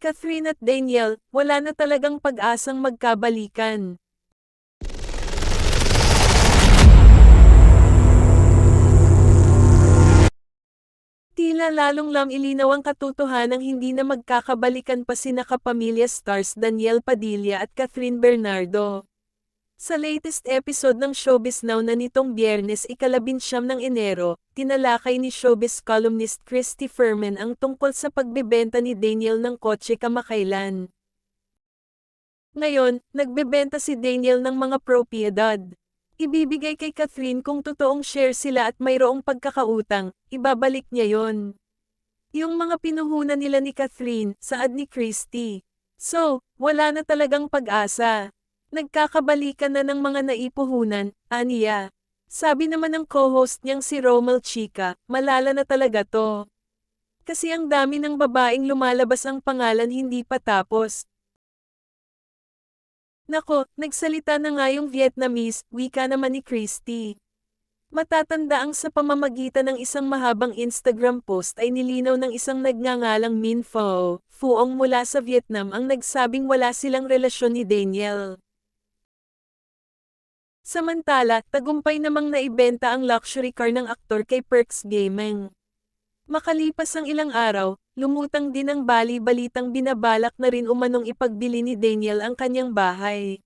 Catherine at Daniel, wala na talagang pag-asang magkabalikan. Tila lalong ilinaw ang katotohanang hindi na magkakabalikan pa sina kapamilya stars Daniel Padilla at Catherine Bernardo. Sa latest episode ng Showbiz Now na nitong Biyernes ika-19 ng Enero, tinalakay ni showbiz columnist Christy Fermin ang tungkol sa pagbebenta ni Daniel ng kotse kamakailan. Ngayon, nagbebenta si Daniel ng mga propiedad. Ibibigay kay Catherine kung totoong share sila at mayroong pagkakautang, ibabalik niya yon. Yung mga pinuhunan nila ni Catherine, saad ni Christy. So, wala na talagang pag-asa. Nagkakabalikan na ng mga naipuhunan, aniya. Sabi naman ng co-host niyang si Romel Chica, malala na talaga to. Kasi ang dami ng babaeng lumalabas ang pangalan hindi pa tapos. Nako, nagsalita na nga yung Vietnamese, wika naman ni Christy. Matatanda ang sa pamamagitan ng isang mahabang Instagram post ay nilinaw ng isang nagngangalang Min Pho, Phuong mula sa Vietnam ang nagsabing wala silang relasyon ni Daniel. Samantala, tagumpay namang naibenta ang luxury car ng aktor kay Perks Gaming. Makalipas ang ilang araw, lumutang din ang bali-balitang binabalak na rin umanong ipagbili ni Daniel ang kanyang bahay.